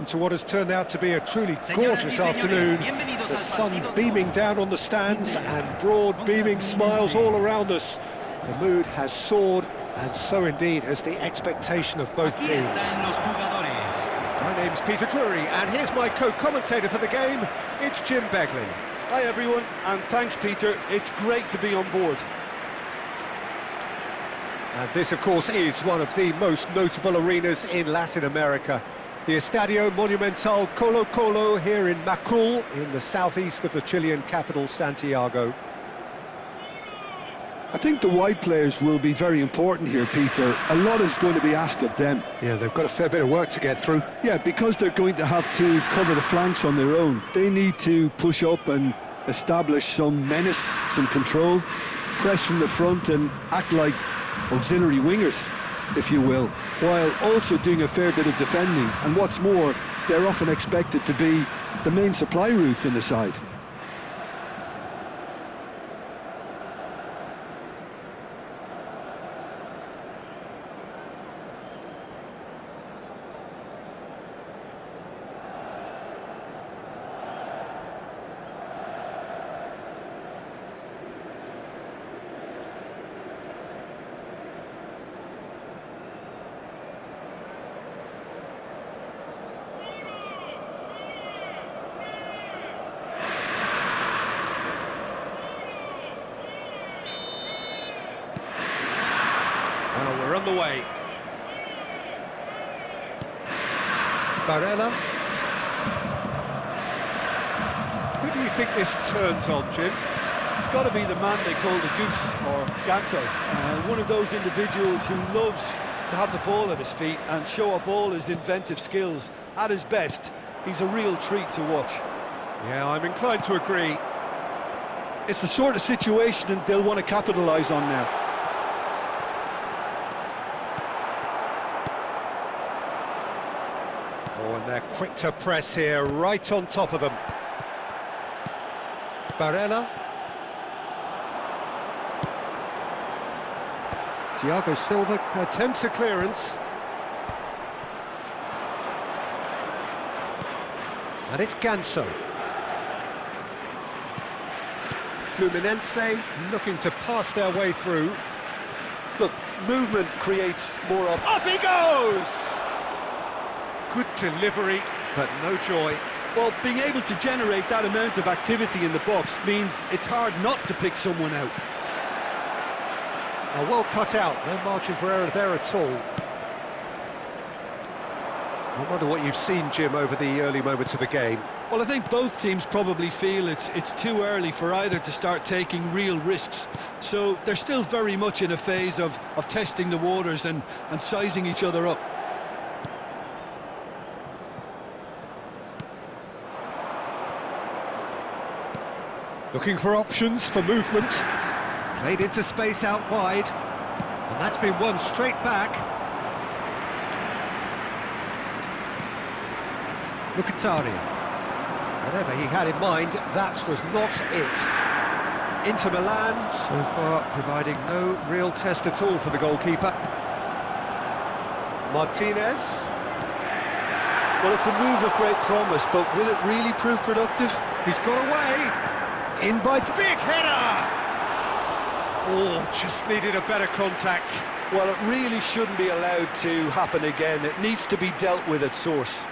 into what has turned out to be a truly gorgeous afternoon. The sun beaming down on the stands and broad beaming smiles all around us. The mood has soared, and so indeed has the expectation of both teams. My name's Peter Drury, and here's my co-commentator for the game, it's Jim Beglin. Hi everyone, and thanks Peter, it's great to be on board. And this, of course, is one of the most notable arenas in Latin America. The Estadio Monumental Colo Colo here in Macul, in the southeast of the Chilean capital, Santiago. I think the wide players will be very important here, Peter. A lot is going to be asked of them. Yeah, they've got a fair bit of work to get through. Yeah, because they're going to have to cover the flanks on their own. They need to push up and establish some menace, some control, press from the front and act like auxiliary wingers, if you will, while also doing a fair bit of defending. And what's more, they're often expected to be the main supply routes in the side. Well, we're on the way. Barella. Who do you think this turns on, Jim? It's got to be the man they call the Goose, or Ganso. One of those individuals who loves to have the ball at his feet and show off all his inventive skills. At his best, he's a real treat to watch. Yeah, I'm inclined to agree. It's the sort of situation they'll want to capitalise on now. Oh, and they're quick to press here, right on top of them. Barella. Thiago Silva attempts a clearance. And it's Ganso. Fluminense looking to pass their way through. Look, movement creates more Up he goes! Good delivery, but no joy. Well, being able to generate that amount of activity in the box means it's hard not to pick someone out. Well cut out, no margin for error there at all. I wonder what you've seen, Jim, over the early moments of the game. Well, I think both teams probably feel it's too early for either to start taking real risks. So they're still very much in a phase of testing the waters and sizing each other up. Looking for options for movement. Played into space out wide. And that's been won straight back. Mkhitaryan. Whatever he had in mind, that was not it. Inter Milan, so far providing no real test at all for the goalkeeper. Martinez. Well, it's a move of great promise, but will it really prove productive? He's got away. In by big header! Oh, just needed a better contact. Well, it really shouldn't be allowed to happen again. It needs to be dealt with at source.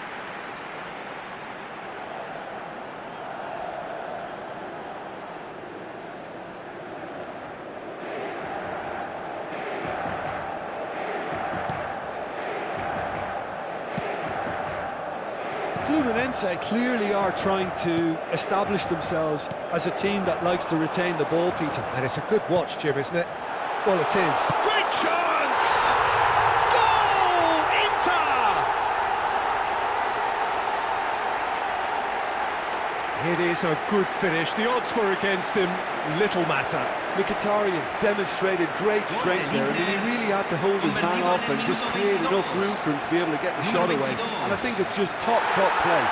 Fluminense clearly are trying to establish themselves as a team that likes to retain the ball, Peter. And it's a good watch, Jim, isn't it? Well, it is. Great chance! Goal! Inter! It is a good finish. The odds were against him. Little matter. Mkhitaryan demonstrated great strength there. I mean, he really had to hold his man off and just create enough room for him to be able to get the shot away. And I think it's just top play.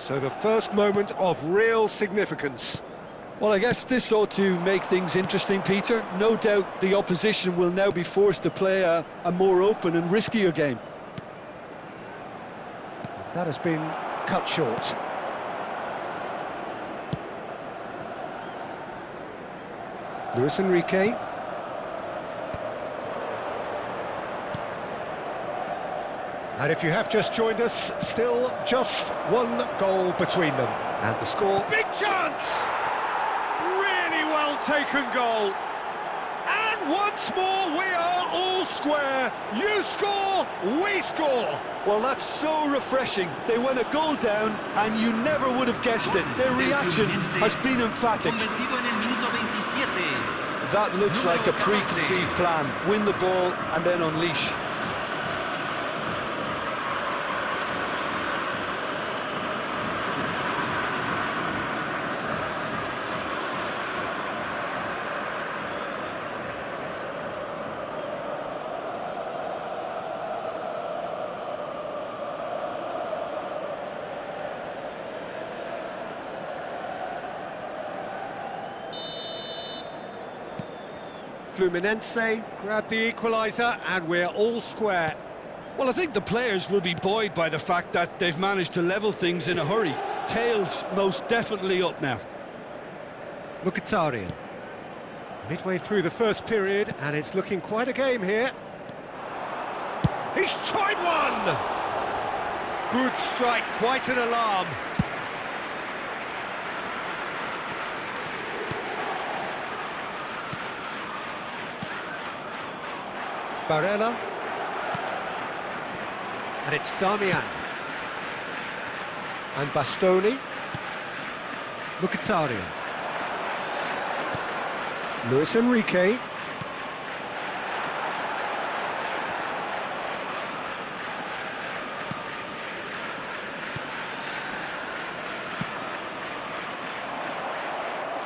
So the first moment of real significance. Well, I guess this ought to make things interesting, Peter. No doubt the opposition will now be forced to play a more open and riskier game. That has been cut short. Luis Enrique. And if you have just joined us, still just one goal between them. And the score... Big chance! Really well taken goal. And once more, we are all square. You score, we score. Well, that's so refreshing. They went a goal down, and you never would have guessed it. Their reaction has been emphatic. That looks like a preconceived plan. Win the ball and then unleash. FLUMINENSE grab the equaliser and we're all square. Well, I think the players will be buoyed by the fact that they've managed to level things in a hurry. Tails most definitely up now. Mkhitaryan. Midway through the first period and it's looking quite a game here. He's tried one! Good strike, quite an alarm. Barella. And it's Damian. And Bastoni. Mkhitaryan. Luis Enrique.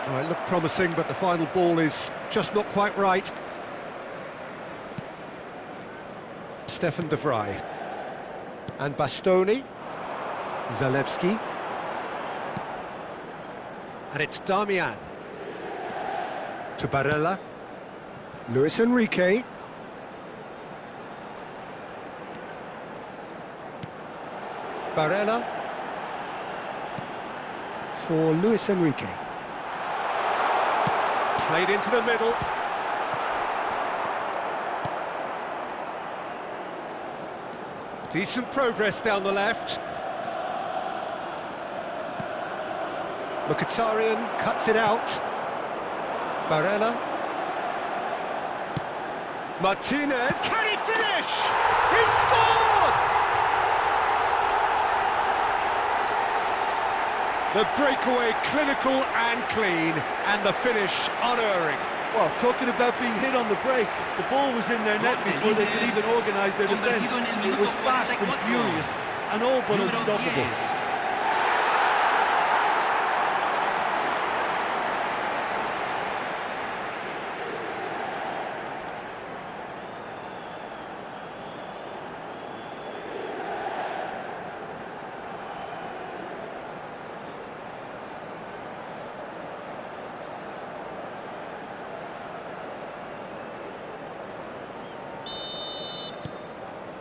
Oh, it looked promising, but the final ball is just not quite right. Stefan de Vrij. And Bastoni. Zalewski. And it's Damian. To Barella. Luis Enrique. Barella. For Luis Enrique. Played into the middle. Decent progress down the left. Mkhitaryan cuts it out. Barella. Martinez, can he finish? He scored! The breakaway clinical and clean, and the finish unerring. Well, talking about being hit on the break, the ball was in their net before they could even organise their defence. It was fast and furious, and all but unstoppable.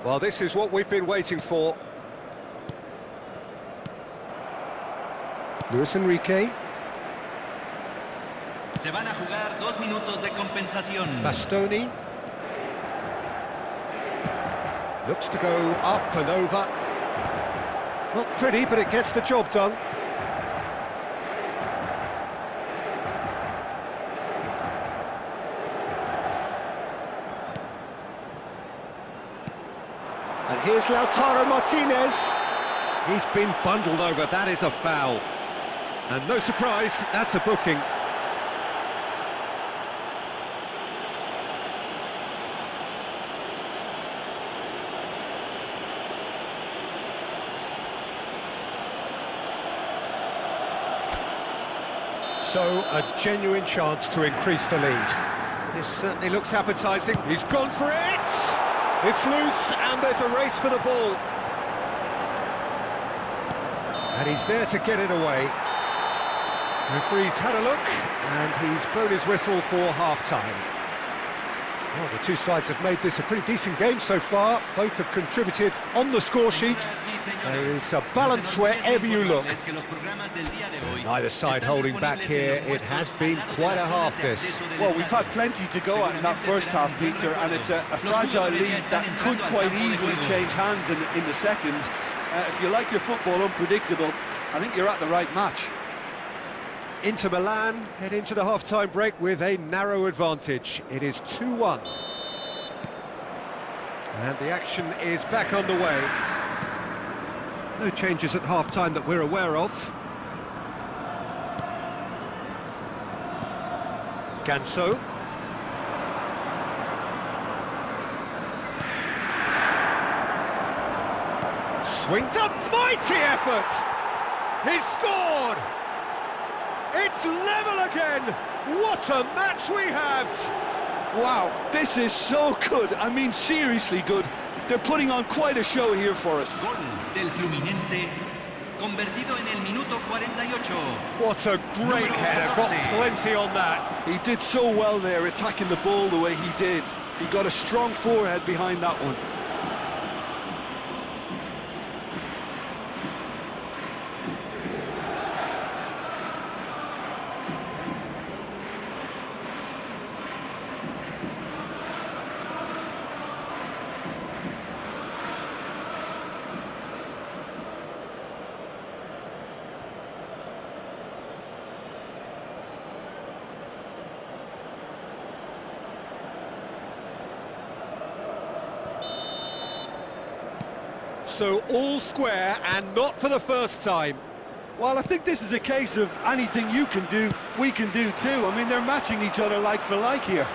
Well, this is what we've been waiting for. Luis Enrique. Se van a jugar 2 minutos de compensación. Bastoni. Looks to go up and over. Not pretty, but it gets the job done. And here's Lautaro Martinez. He's been bundled over, that is a foul. And no surprise, that's a booking. So, a genuine chance to increase the lead. This certainly looks appetising. He's gone for it! It's loose, and there's a race for the ball. And And he's there to get it away. Referee's had a look, and he's blown his whistle for half-time. Well, the two sides have made this a pretty decent game so far. Both have contributed on the score sheet. There is a balance wherever you look. Neither side holding back here. It has been quite a half, this. Well, we've had plenty to go at in that first half, Peter, and it's a fragile lead that could quite easily change hands in the second. If you like your football unpredictable, I think you're at the right match. Inter Milan head into the half-time break with a narrow advantage. It is 2-1. And the action is back underway. No changes at half-time that we're aware of. Ganso. Swings a mighty effort! He's scored! It's level again! What a match we have! Wow, this is so good. I mean, seriously good. They're putting on quite a show here for us. Gol del FLUMINENSE, convertido en el minuto 48. What a great header, got plenty on that. He did so well there, attacking the ball the way he did. He got a strong forehead behind that one. So all square, and not for the first time. Well, I think this is a case of anything you can do, we can do too. I mean, they're matching each other like for like here.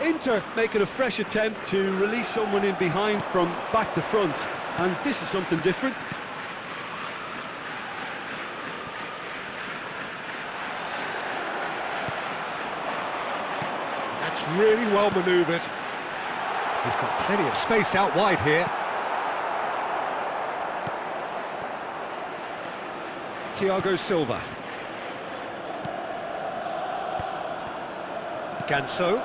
Inter making a fresh attempt to release someone in behind from back to front, and this is something different. That's really well manoeuvred. He's got plenty of space out wide here. Thiago Silva. Ganso.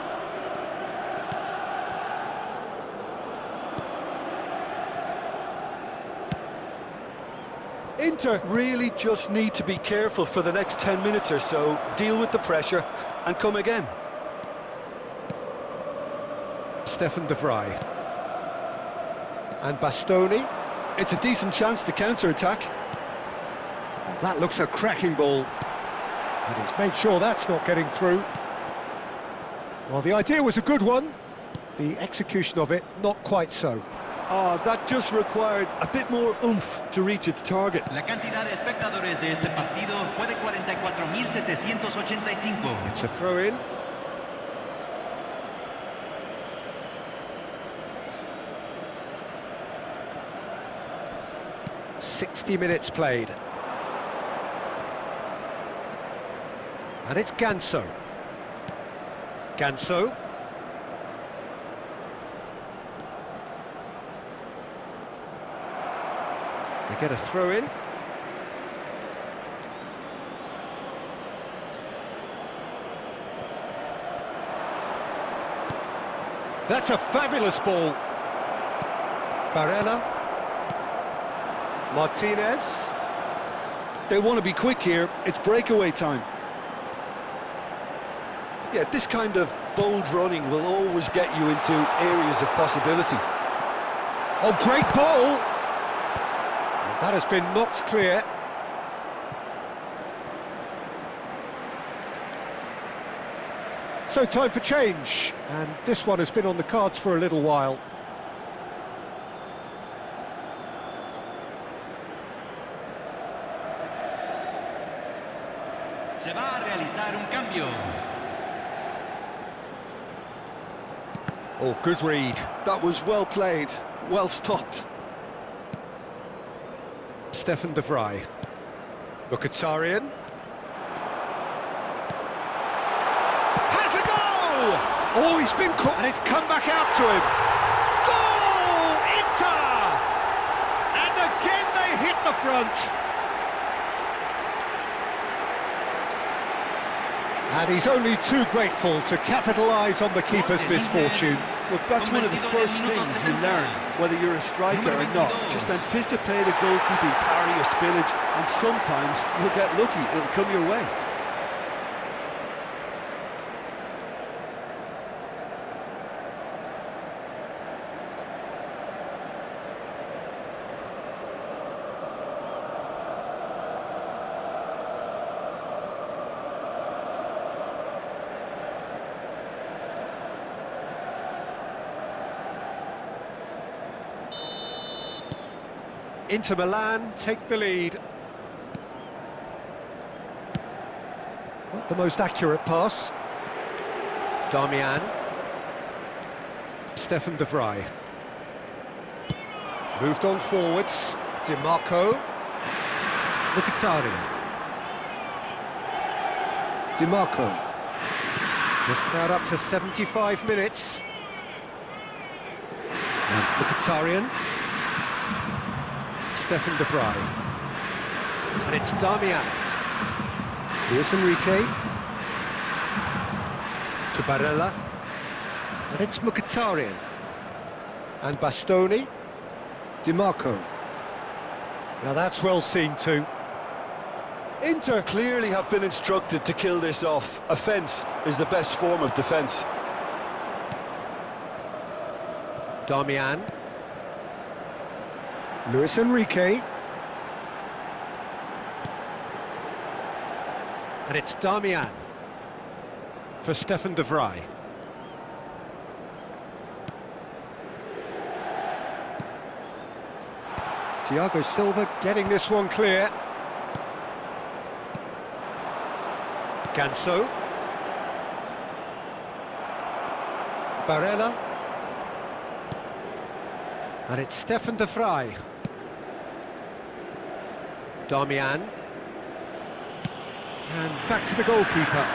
Inter really just need to be careful for the next 10 minutes or so, deal with the pressure and come again. Stefan de Vrij. And Bastoni. It's a decent chance to counter-attack. Well, that looks a cracking ball. And he's made sure that's not getting through. Well, the idea was a good one. The execution of it, not quite so. Oh, that just required a bit more oomph to reach its target. La cantidad de espectadores de este partido fue de 44.785. It's a throw-in. "60 minutes played. And it's Ganso. Ganso. They get a throw-in. That's a fabulous ball. Barella. Martinez. They want to be quick here, it's breakaway time. Yeah, this kind of bold running will always get you into areas of possibility. Oh, great ball! And that has been knocked clear. So time for change, and this one has been on the cards for a little while. Se va a realizar un cambio. Oh, good read. That was well played, well stopped. Stefan de Vrij. Mkhitaryan. Has a goal! Oh, he's been caught, and it's come back out to him. Goal! Inter! And again they hit the front. And he's only too grateful to capitalise on the keeper's misfortune. Look, that's one of the first things you learn, whether you're a striker or not. Just anticipate a goalkeeping parry or spillage, and sometimes you'll get lucky, it'll come your way. Inter Milan take the lead. Not the most accurate pass. Darmian. Stefan de Vrij. Moved on forwards. Di Marco. Mkhitaryan. Di Marco. Just about up to 75 minutes. And Mkhitaryan. Stefan de Vrij. And it's Darmian. Luis Enrique. To Barella. And it's Mkhitaryan. And Bastoni. Di Marco. Now that's well seen too. Inter clearly have been instructed to kill this off. Offence is the best form of defence. Darmian. Luis Enrique. And it's Darmian for Stefan de Vrij. Thiago Silva getting this one clear. Ganso. Barella. And it's Stefan de Vrij. Darmian. And back to the goalkeeper.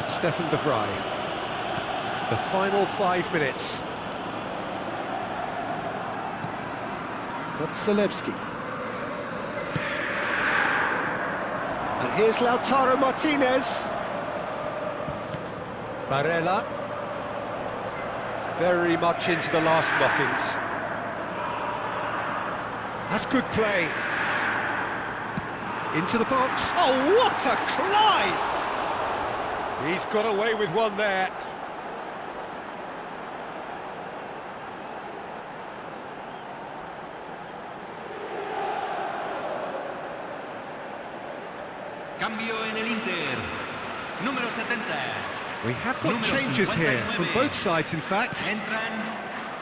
Stefan de Vrij. The final 5 minutes. Godzelewski. And here's Lautaro Martinez. Barella. Very much into the last knockings. That's good play. Into the box. Oh, what a climb! He's got away with one there. Cambio en el Inter. Número 70. We have got changes here, from both sides in fact. Entran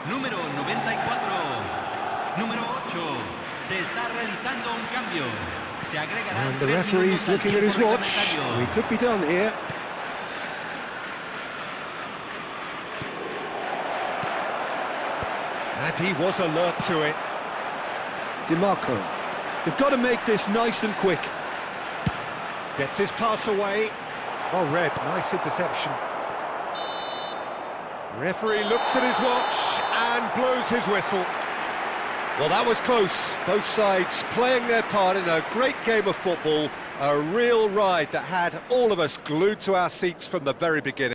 número 94. Número 8. Se está realizando un cambio. Se agregarán And the 3 referee's minutos al looking at his tiempo watch. reglamentario. We could be done here. And he was alert to it. Di Marco. They've got to make this nice and quick. Gets his pass away. Oh, Red, nice interception. Referee looks at his watch and blows his whistle. Well, that was close. Both sides playing their part in a great game of football. A real ride that had all of us glued to our seats from the very beginning.